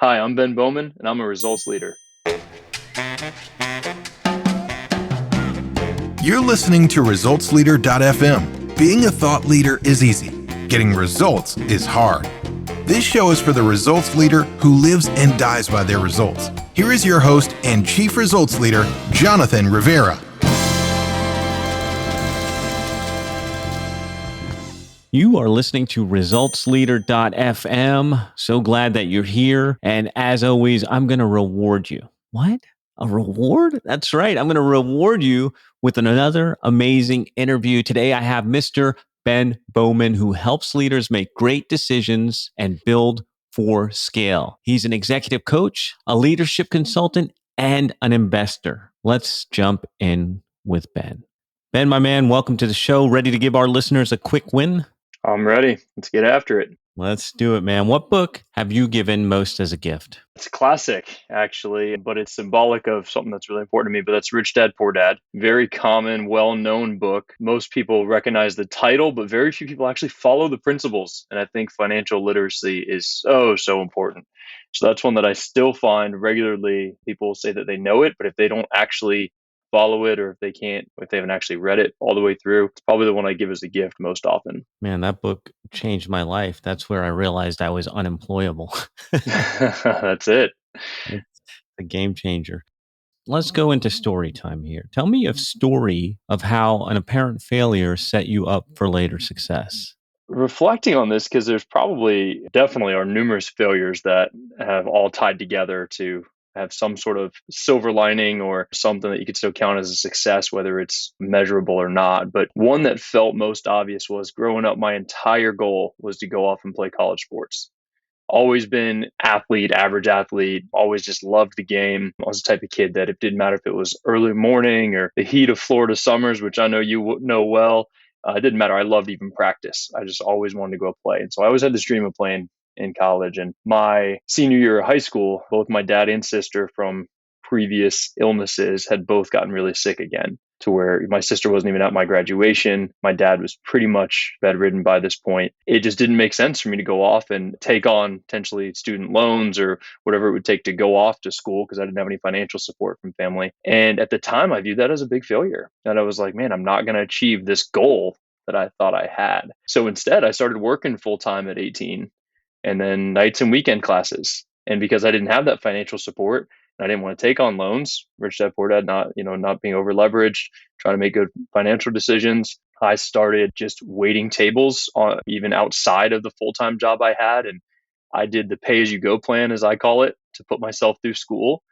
Hi, I'm Ben Bowman, and I'm a results leader. You're listening to ResultsLeader.fm. Being a thought leader is easy. Getting results is hard. This show is for the results leader who lives and dies by their results. Here is your host and Chief Results Leader, Jonathan Rivera. You are listening to ResultsLeader.fm. So glad that you're here. And as always, I'm going to reward you. What? A reward? That's right. I'm going to reward you with another amazing interview. Today, I have Mr. Ben Bowman, who helps leaders make great decisions and build for scale. He's an executive coach, a leadership consultant, and an investor. Let's jump in with Ben. Ben, my man, welcome to the show. Ready to give our listeners a quick win? I'm ready. Let's get after it. Let's do it, man. What book have you given most as a gift? It's a classic, actually, but it's symbolic of something that's really important to me. But that's Rich Dad, Poor Dad. Very common, well-known book. Most people recognize the title, but very few people actually follow the principles. And I think financial literacy is so important. So that's one that I still find regularly. People say that they know it, but if they don't actually follow it, or if they haven't actually read it all the way through, it's probably the one I give as a gift most often. Man, that book changed my life. That's where I realized I was unemployable. That's it. It's a game changer. Let's go into story time here. Tell me a story of how an apparent failure set you up for later success. Reflecting on this, because there's definitely are numerous failures that have all tied together to have some sort of silver lining or something that you could still count as a success, whether it's measurable or not. But one that felt most obvious was growing up, my entire goal was to go off and play college sports. Always been average athlete, always just loved the game. I was the type of kid that it didn't matter if it was early morning or the heat of Florida summers, which I know you know well. It didn't matter. I loved even practice. I just always wanted to go play. And so I always had this dream of playing in college. And my senior year of high school, both my dad and sister from previous illnesses had both gotten really sick again, to where my sister wasn't even at my graduation. My dad was pretty much bedridden by this point. It just didn't make sense for me to go off and take on potentially student loans or whatever it would take to go off to school, because I didn't have any financial support from family. And at the time, I viewed that as a big failure. And I was like, man, I'm not going to achieve this goal that I thought I had. So instead, I started working full time at 18, and then nights and weekend classes. And because I didn't have that financial support, I didn't want to take on loans. Rich Dad Poor Dad, not being over leveraged, trying to make good financial decisions. I started just waiting tables on even outside of the full-time job I had, and I did the pay-as-you-go plan, as I call it, to put myself through school.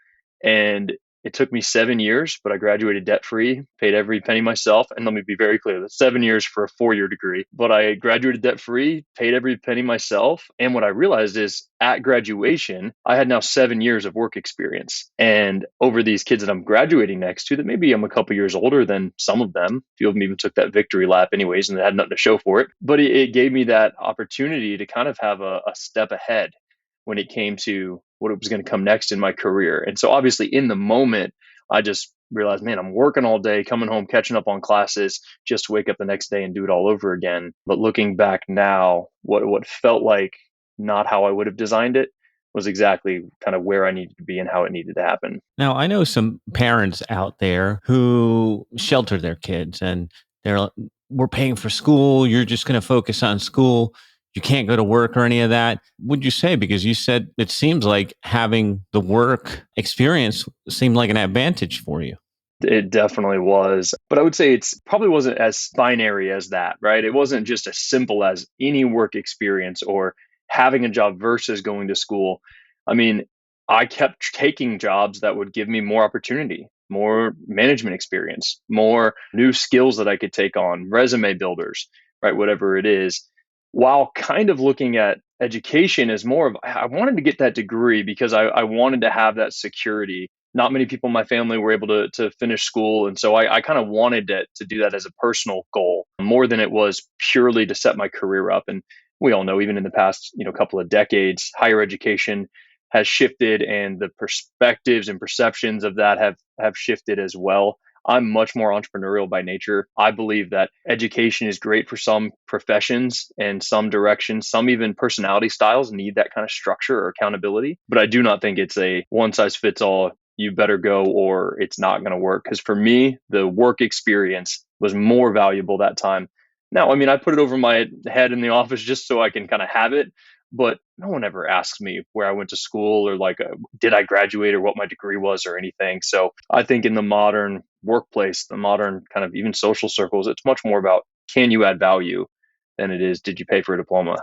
And it took me 7 years, but I graduated debt-free, paid every penny myself. And let me be very clear, that's 7 years for a 4-year degree. But I graduated debt-free, paid every penny myself. And what I realized is at graduation, I had now 7 years of work experience. And over these kids that I'm graduating next to, that maybe I'm a couple years older than some of them, a few of them even took that victory lap anyways, and they had nothing to show for it. But it gave me that opportunity to kind of have a step ahead when it came to what was going to come next in my career. And so obviously in the moment, I just realized, man, I'm working all day, coming home, catching up on classes, just to wake up the next day and do it all over again. But looking back now, what felt like not how I would have designed it was exactly kind of where I needed to be and how it needed to happen. Now, I know some parents out there who shelter their kids and we're paying for school. You're just going to focus on school. You can't go to work or any of that. Would you say, because you said it seems like having the work experience seemed like an advantage for you? It definitely was. But I would say it's probably wasn't as binary as that, right? It wasn't just as simple as any work experience or having a job versus going to school. I mean, I kept taking jobs that would give me more opportunity, more management experience, more new skills that I could take on, resume builders, right? Whatever it is, while kind of looking at education as more of, I wanted to get that degree because I wanted to have that security. Not many people in my family were able to finish school. And so I kind of wanted to do that as a personal goal more than it was purely to set my career up. And we all know, even in the past, couple of decades, higher education has shifted, and the perspectives and perceptions of that have shifted as well. I'm much more entrepreneurial by nature. I believe that education is great for some professions and some directions. Some even personality styles need that kind of structure or accountability. But I do not think it's a one size fits all. You better go or it's not going to work. Because for me, the work experience was more valuable that time. Now, I mean, I put it over my head in the office just so I can kind of have it, but no one ever asks me where I went to school or like, did I graduate or what my degree was or anything. So I think in the modern workplace, the modern kind of even social circles, it's much more about can you add value than it is did you pay for a diploma.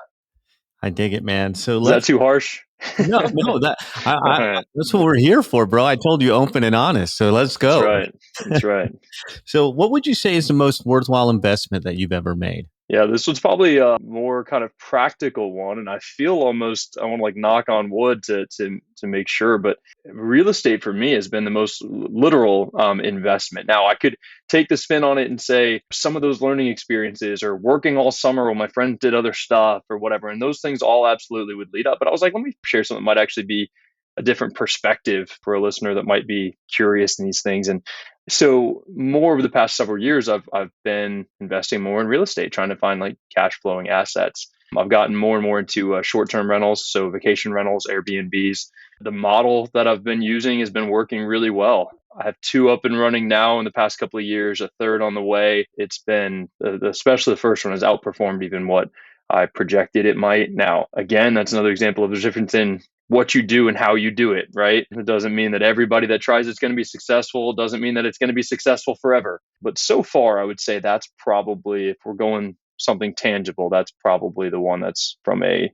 I dig it, man. So Is that let's too harsh? no, that All I right. that's what we're here for, bro. I told you open and honest. So let's That's go. right. That's right. So what would you say is the most worthwhile investment that you've ever made? Yeah, this was probably a more kind of practical one, and I feel almost I want to like knock on wood to make sure, but real estate for me has been the most literal investment. Now, I could take the spin on it and say some of those learning experiences or working all summer while my friends did other stuff or whatever, and those things all absolutely would lead up. But I was like, let me share something that might actually be a different perspective for a listener that might be curious in these things. And so more over the past several years, I've been investing more in real estate, trying to find like cash flowing assets. I've gotten more and more into short term rentals, so vacation rentals, Airbnbs. The model that I've been using has been working really well. I have two up and running now in the past couple of years, a third on the way. It's been, especially the first one has outperformed even what I projected it might. Now, again, that's another example of the difference in what you do and how you do it, right? It doesn't mean that everybody that tries it's going to be successful. It doesn't mean that it's going to be successful forever. But so far, I would say that's probably, if we're going something tangible, that's probably the one that's from a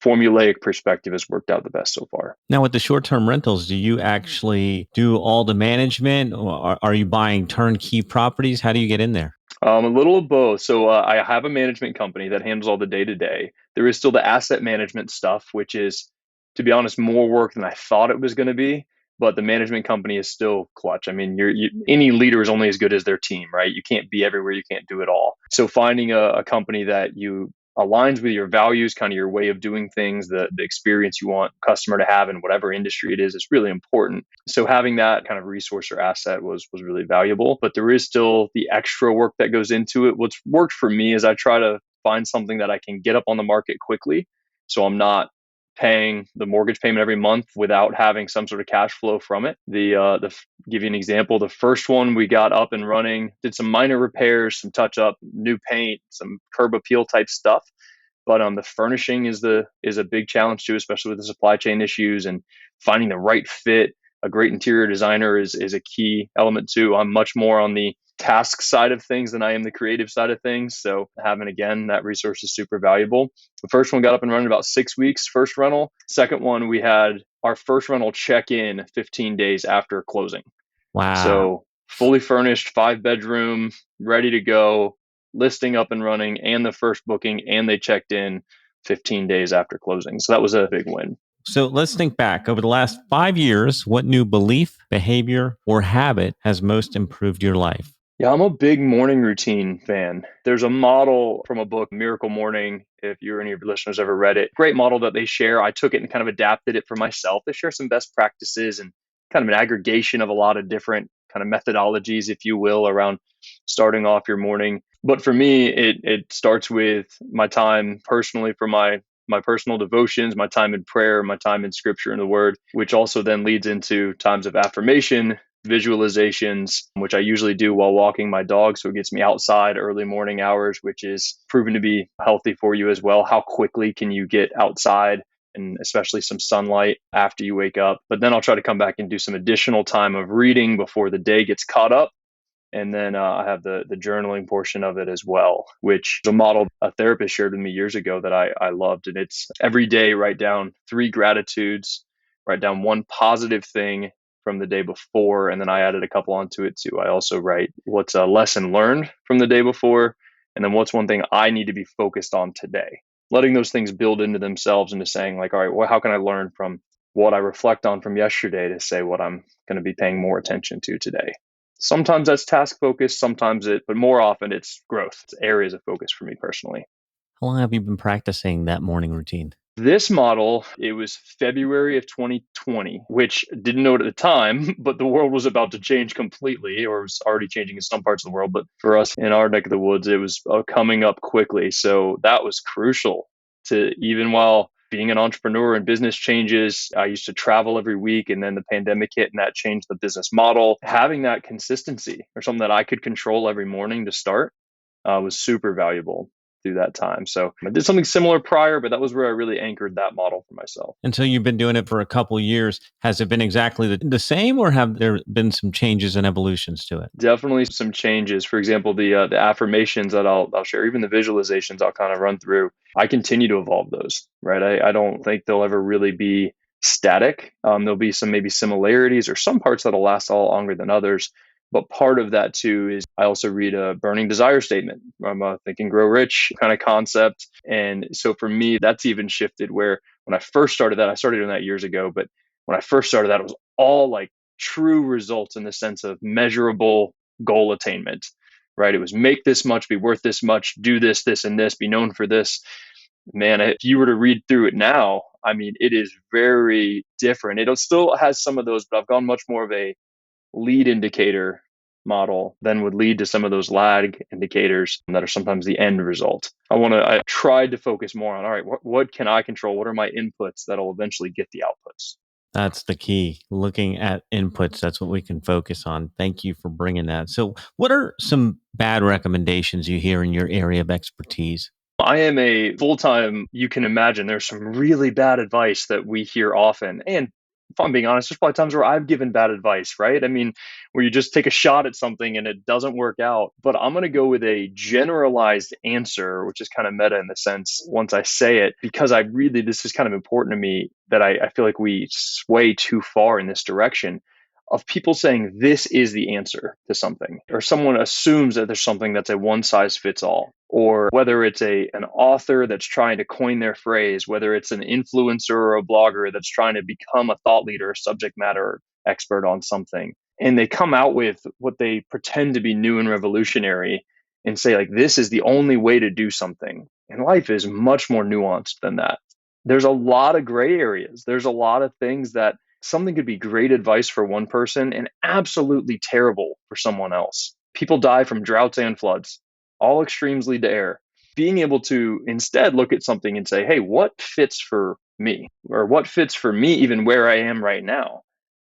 formulaic perspective has worked out the best so far. Now, with the short-term rentals, do you actually do all the management, or are you buying turnkey properties? How do you get in there? A little of both. So I have a management company that handles all the day to day. There is still the asset management stuff, which is, to be honest, more work than I thought it was going to be. But the management company is still clutch. I mean, any leader is only as good as their team, right? You can't be everywhere. You can't do it all. So finding a company that you aligns with your values, kind of your way of doing things, the experience you want customer to have in whatever industry it is really important. So having that kind of resource or asset was really valuable. But there is still the extra work that goes into it. What's worked for me is I try to find something that I can get up on the market quickly. So I'm not paying the mortgage payment every month without having some sort of cash flow from it. Give you an example, the first one we got up and running, did some minor repairs, some touch up, new paint, some curb appeal type stuff. But the furnishing is a big challenge too, especially with the supply chain issues and finding the right fit. A great interior designer is a key element too. I'm much more on the task side of things than I am the creative side of things. So having again that resource is super valuable. The first one got up and running about 6 weeks, first rental. Second one, we had our first rental check in 15 days after closing. Wow. So fully furnished, 5 bedroom, ready to go, listing up and running, and the first booking, and they checked in 15 days after closing. So that was a big win. So let's think back. Over the last 5 years, what new belief, behavior, or habit has most improved your life? Yeah, I'm a big morning routine fan. There's a model from a book, Miracle Morning. If you or any of your listeners ever read it, great model that they share. I took it and kind of adapted it for myself. They share some best practices and kind of an aggregation of a lot of different kind of methodologies, if you will, around starting off your morning. But for me, it starts with my time personally for my personal devotions, my time in prayer, my time in scripture and the word, which also then leads into times of affirmation, visualizations, which I usually do while walking my dog. So it gets me outside early morning hours, which is proven to be healthy for you as well. How quickly can you get outside? And especially some sunlight after you wake up. But then I'll try to come back and do some additional time of reading before the day gets caught up. And then I have the journaling portion of it as well, which is a model a therapist shared with me years ago that I loved. And it's every day, write down 3 gratitudes, write down one positive thing from the day before. And then I added a couple onto it too. I also write what's a lesson learned from the day before. And then what's one thing I need to be focused on today. Letting those things build into themselves into saying, like, all right, well, how can I learn from what I reflect on from yesterday to say what I'm going to be paying more attention to today? Sometimes that's task focused, but more often it's growth. It's areas of focus for me personally. How long have you been practicing that morning routine? This model, it was February of 2020, which didn't know it at the time, but the world was about to change completely, or was already changing in some parts of the world. But for us in our neck of the woods, it was coming up quickly. So that was crucial to, even while being an entrepreneur and business changes, I used to travel every week, and then the pandemic hit and that changed the business model. Having that consistency or something that I could control every morning to start was super valuable through that time. So I did something similar prior, but that was where I really anchored that model for myself. And so you've been doing it for a couple of years. Has it been exactly the same, or have there been some changes and evolutions to it? Definitely some changes. For example, the affirmations that I'll share, even the visualizations I'll kind of run through. I continue to evolve those. Right. I don't think they'll ever really be static. There'll be some maybe similarities or some parts that'll last a lot longer than others. But part of that too is I also read a burning desire statement. I'm a think and grow rich kind of concept. And so for me, that's even shifted where when I first started that, I started doing that years ago. But when I first started that, it was all like true results in the sense of measurable goal attainment, right? It was make this much, be worth this much, do this, this, and this, be known for this. Man, if you were to read through it now, I mean, it is very different. It still has some of those, but I've gone much more of a lead indicator model than would lead to some of those lag indicators that are sometimes the end result. I tried to focus more on, all right, what can I control? What are my inputs that'll eventually get the outputs? That's the key. Looking at inputs, that's what we can focus on. Thank you for bringing that. So, what are some bad recommendations you hear in your area of expertise? I am a full time, you can imagine there's some really bad advice that we hear often. And if I'm being honest, there's probably times where I've given bad advice, right? I mean, where you just take a shot at something and it doesn't work out. But I'm going to go with a generalized answer, which is kind of meta in the sense once I say it, because this is kind of important to me that I feel like we sway too far in this direction of people saying this is the answer to something, or someone assumes that there's something that's a one size fits all, or whether it's an author that's trying to coin their phrase, whether it's an influencer or a blogger that's trying to become a thought leader, a subject matter expert on something. And they come out with what they pretend to be new and revolutionary and say, like, this is the only way to do something. And life is much more nuanced than that. There's a lot of gray areas. There's a lot of things that something could be great advice for one person and absolutely terrible for someone else. People die from droughts and floods. All extremes lead to error. Being able to instead look at something and say, hey, what fits for me? Or what fits for me even where I am right now?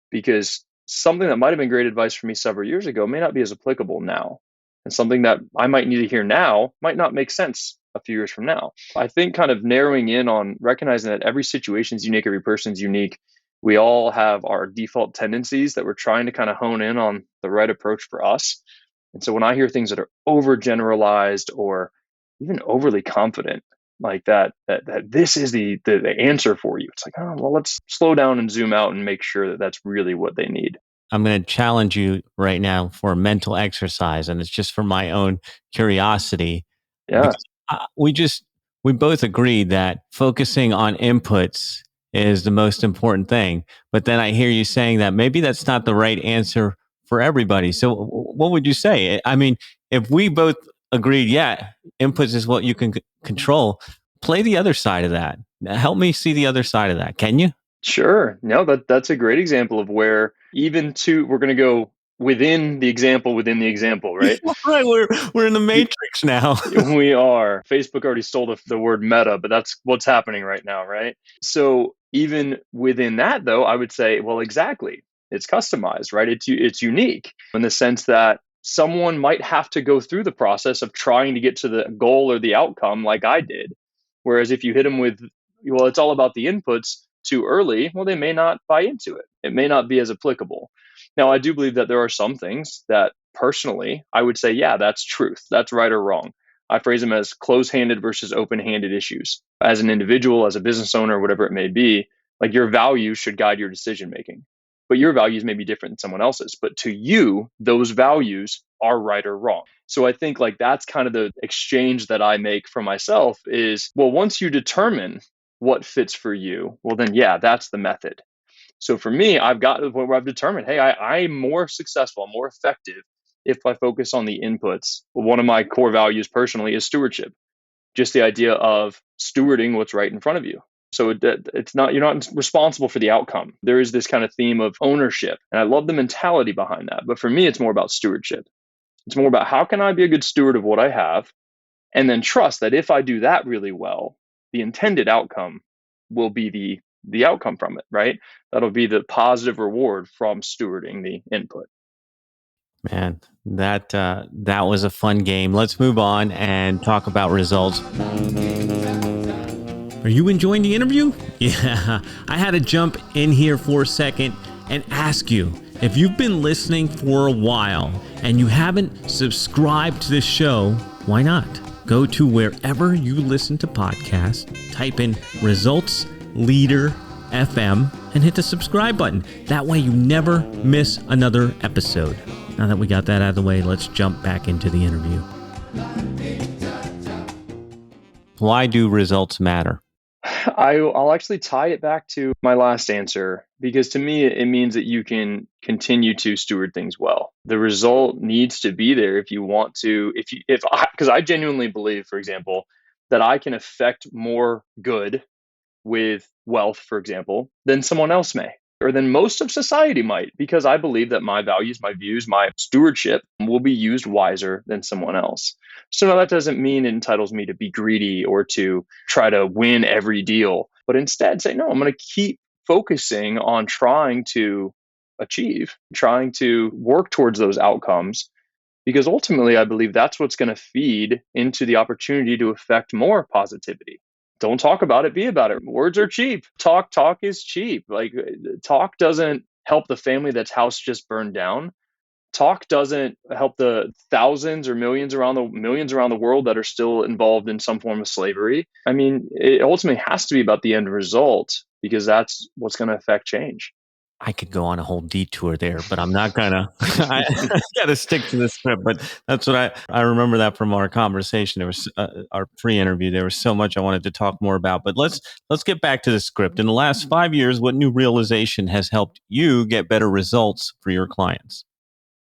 Because something that might have been great advice for me several years ago may not be as applicable now. And something that I might need to hear now might not make sense a few years from now. I think kind of narrowing in on recognizing that every situation is unique, every person's unique. We all have our default tendencies that we're trying to kind of hone in on the right approach for us. And so when I hear things that are overgeneralized or even overly confident, like that this is the answer for you. It's like, oh, well, let's slow down and zoom out and make sure that that's really what they need. I'm going to challenge you right now for a mental exercise, and it's just for my own curiosity Yeah, because we both agreed that focusing on inputs is the most important thing. But then I hear you saying that maybe that's not the right answer for everybody. So what would you say? I mean, if we both agreed, yeah, inputs is what you can control, play the other side of that. Help me see the other side of that. Can you? sure. No, that's a great example of where we're going to go within the example, right? Right, we're in the matrix now. We are. Facebook already stole the word meta, but that's what's happening right now, right? So even within that, though, I would say, well, exactly. It's customized, right? It's unique in the sense that someone might have to go through the process of trying to get to the goal or the outcome, like I did. Whereas if you hit them with, well, it's all about the inputs too early, well, they may not buy into it. It may not be as applicable. Now, I do believe that there are some things that personally I would say, yeah, that's truth. That's right or wrong. I phrase them as close handed versus open handed issues. As an individual, as a business owner, whatever it may be, like your values should guide your decision making. But your values may be different than someone else's. But to you, those values are right or wrong. So I think like that's kind of the exchange that I make for myself is, well, once you determine what fits for you, well, then, yeah, that's the method. So for me, I've got to the point where I've determined, hey, I'm more successful, I'm more effective if I focus on the inputs. One of my core values personally is stewardship, just the idea of stewarding what's right in front of you. So it's not, you're not responsible for the outcome. There is this kind of theme of ownership, and I love the mentality behind that. But for me, it's more about stewardship. It's more about how can I be a good steward of what I have, and then trust that if I do that really well, the intended outcome will be the outcome from it, right? That'll be the positive reward from stewarding the input. Man, that was a fun game. Let's move on and talk about results. Are you enjoying the interview? Yeah, I had to jump in here for a second and ask you, if you've been listening for a while and you haven't subscribed to this show, why not? Go to wherever you listen to podcasts, type in Results Leader FM, and hit the subscribe button. That way you never miss another episode. Now that we got that out of the way, let's jump back into the interview. Why do results matter? I'll actually tie it back to my last answer, because to me, it means that you can continue to steward things well. The result needs to be there if you want to, because I genuinely believe, for example, that I can affect more good with wealth, for example, than someone else may, or than most of society might, because I believe that my values, my views, my stewardship will be used wiser than someone else. So now that doesn't mean it entitles me to be greedy or to try to win every deal, but instead say, no, I'm going to keep focusing on trying to achieve, trying to work towards those outcomes, because ultimately I believe that's what's going to feed into the opportunity to affect more positivity. Don't talk about it, be about it. Words are cheap. Talk is cheap. Like, talk doesn't help the family that's house just burned down. Talk doesn't help the thousands or millions around the world that are still involved in some form of slavery. I mean, it ultimately has to be about the end result, because that's what's going to affect change. I could go on a whole detour there, but I'm not gonna. I got to stick to the script. But that's what I remember that from our conversation. There was our pre-interview. There was so much I wanted to talk more about. But let's get back to the script. In the last 5 years, what new realization has helped you get better results for your clients?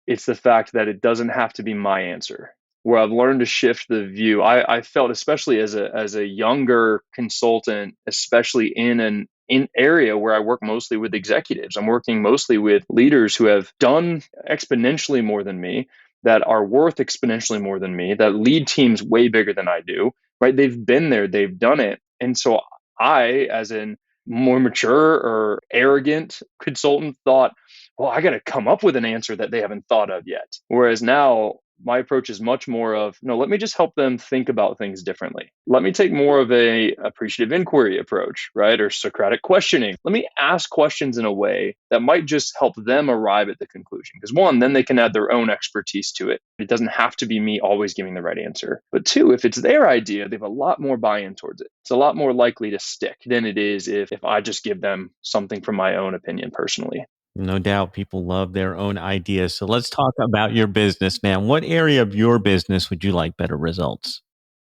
It's the fact that it doesn't have to be my answer. Where I've learned to shift the view. I felt, especially as a younger consultant, especially in an area where I work mostly with executives. I'm working mostly with leaders who have done exponentially more than me, that are worth exponentially more than me, that lead teams way bigger than I do, right? They've been there, they've done it. And so I, as in more mature or arrogant consultant, thought, well, I got to come up with an answer that they haven't thought of yet. Whereas now my approach is much more of, no, let me just help them think about things differently. Let me take more of a appreciative inquiry approach, right? Or Socratic questioning. Let me ask questions in a way that might just help them arrive at the conclusion. Because one, then they can add their own expertise to it. It doesn't have to be me always giving the right answer. But two, if it's their idea, they have a lot more buy-in towards it. It's a lot more likely to stick than it is if I just give them something from my own opinion personally. No doubt people love their own ideas. So let's talk about your business, man. What area of your business would you like better results?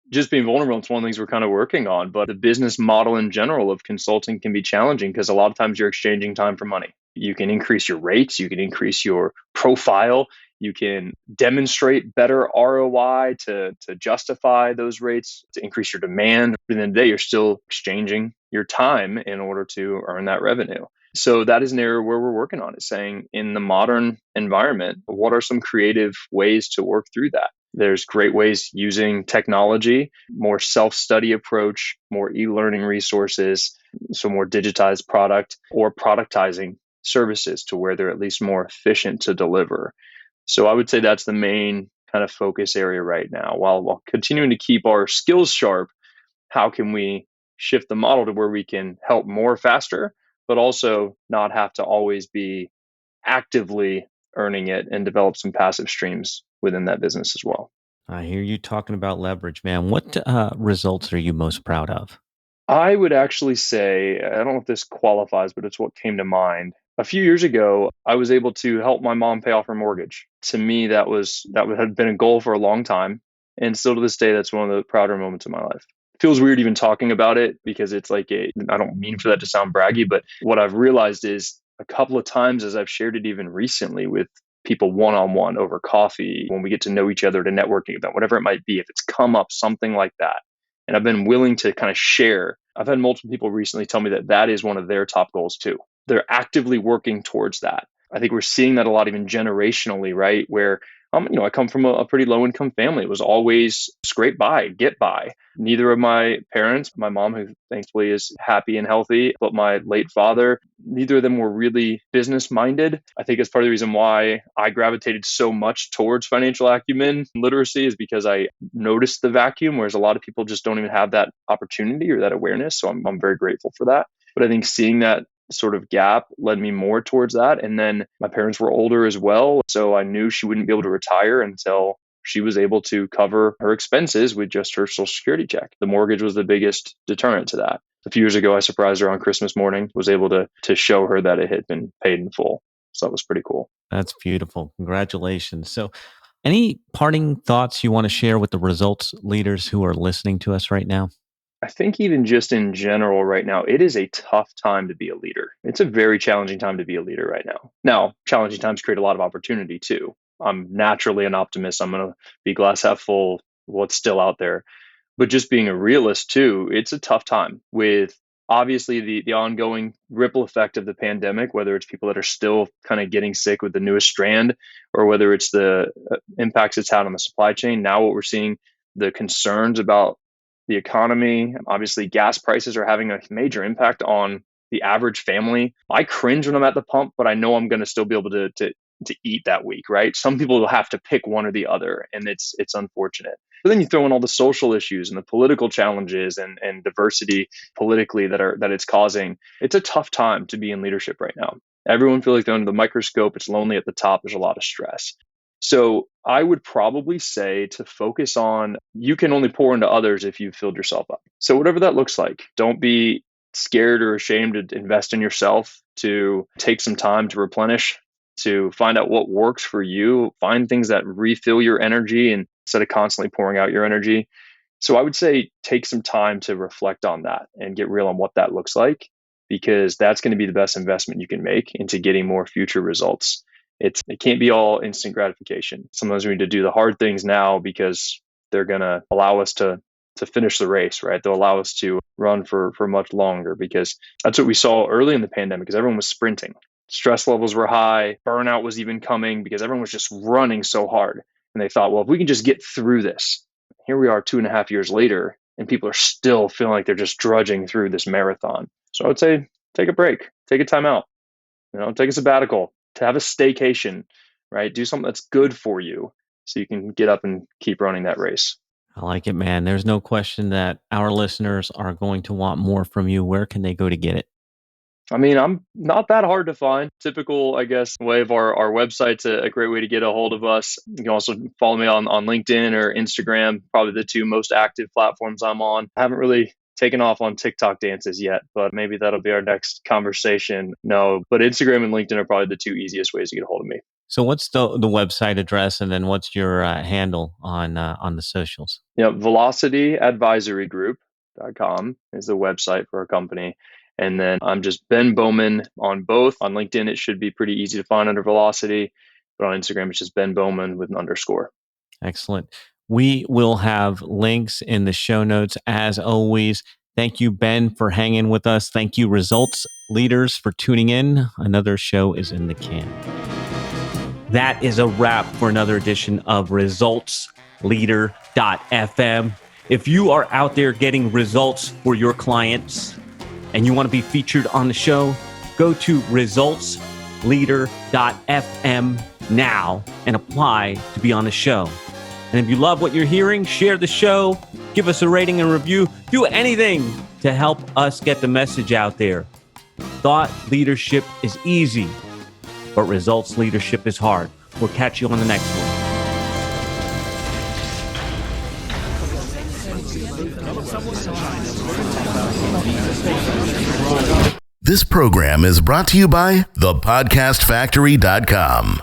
Just being vulnerable, it's one of the things we're kind of working on. But the business model in general of consulting can be challenging, because a lot of times you're exchanging time for money. You can increase your rates, you can increase your profile, you can demonstrate better ROI to justify those rates, to increase your demand. At the end of the day, you're still exchanging your time in order to earn that revenue. So that is an area where we're working on, is saying, in the modern environment, what are some creative ways to work through that? There's great ways using technology, more self-study approach, more e-learning resources, so more digitized product, or productizing services to where they're at least more efficient to deliver. So I would say that's the main kind of focus area right now. While continuing to keep our skills sharp, how can we shift the model to where we can help more faster, but also not have to always be actively earning it, and develop some passive streams within that business as well. I hear you talking about leverage, man. What results are you most proud of? I would actually say, I don't know if this qualifies, but it's what came to mind. A few years ago, I was able to help my mom pay off her mortgage. To me, that had been a goal for a long time, and still to this day, that's one of the prouder moments of my life. It feels weird even talking about it, because it's like I don't mean for that to sound braggy, but what I've realized is, a couple of times as I've shared it even recently with people one-on-one over coffee, when we get to know each other at a networking event, whatever it might be, if it's come up something like that, and I've been willing to kind of share I've had multiple people recently tell me that that is one of their top goals too. They're actively working towards that. I think we're seeing that a lot, even generationally, right? Where, I come from a pretty low income family. It was always scrape by, get by. Neither of my parents, my mom, who thankfully is happy and healthy, but my late father, neither of them were really business minded. I think it's part of the reason why I gravitated so much towards financial acumen and literacy is because I noticed the vacuum, whereas a lot of people just don't even have that opportunity or that awareness. So I'm very grateful for that. But I think seeing that sort of gap led me more towards that. And then my parents were older as well. So I knew she wouldn't be able to retire until she was able to cover her expenses with just her Social Security check. The mortgage was the biggest deterrent to that. A few years ago, I surprised her on Christmas morning, was able to show her that it had been paid in full. So that was pretty cool. That's beautiful. Congratulations. So, any parting thoughts you want to share with the results leaders who are listening to us right now? I think even just in general right now, it is a tough time to be a leader. It's a very challenging time to be a leader right now. Now, challenging times create a lot of opportunity too. I'm naturally an optimist. I'm going to be glass half full, what's still out there. But just being a realist too, it's a tough time with obviously the ongoing ripple effect of the pandemic, whether it's people that are still kind of getting sick with the newest strand or whether it's the impacts it's had on the supply chain. Now what we're seeing, the concerns about the economy. Obviously, gas prices are having a major impact on the average family. I cringe when I'm at the pump, but I know I'm going to still be able to eat that week, right? Some people will have to pick one or the other, and it's unfortunate. But then you throw in all the social issues and the political challenges and diversity politically that it's causing. It's a tough time to be in leadership right now. Everyone feels like they're under the microscope. It's lonely at the top. There's a lot of stress. So I would probably say to focus on, you can only pour into others if you've filled yourself up. So whatever that looks like, don't be scared or ashamed to invest in yourself, to take some time to replenish, to find out what works for you, find things that refill your energy and instead of constantly pouring out your energy. So I would say take some time to reflect on that and get real on what that looks like, because that's going to be the best investment you can make into getting more future results. It can't be all instant gratification. Sometimes we need to do the hard things now because they're going to allow us to finish the race, right? They'll allow us to run for much longer, because that's what we saw early in the pandemic, because everyone was sprinting. Stress levels were high. Burnout was even coming because everyone was just running so hard. And they thought, well, if we can just get through this, here we are 2.5 years later, and people are still feeling like they're just drudging through this marathon. So I would say, take a break, take a time out, take a sabbatical, to have a staycation, right? Do something that's good for you so you can get up and keep running that race. I like it, man. There's no question that our listeners are going to want more from you. Where can they go to get it? I mean, I'm not that hard to find. Typical, I guess, way of our website's a great way to get a hold of us. You can also follow me on LinkedIn or Instagram, probably the two most active platforms I'm on. I haven't really taken off on TikTok dances yet, but maybe that'll be our next conversation. No, but Instagram and LinkedIn are probably the two easiest ways to get a hold of me. So what's the website address, and then what's your handle on the socials? Yeah, velocityadvisorygroup.com is the website for our company. And then I'm just Ben Bowman on both. On LinkedIn, it should be pretty easy to find under Velocity, but on Instagram, it's just Ben Bowman with an underscore. Excellent. We will have links in the show notes as always. Thank you, Ben, for hanging with us. Thank you, results leaders, for tuning in. Another show is in the can. That is a wrap for another edition of resultsleader.fm. If you are out there getting results for your clients and you want to be featured on the show, go to resultsleader.fm now and apply to be on the show. And if you love what you're hearing, share the show, give us a rating and review, do anything to help us get the message out there. Thought leadership is easy, but results leadership is hard. We'll catch you on the next one. This program is brought to you by thepodcastfactory.com.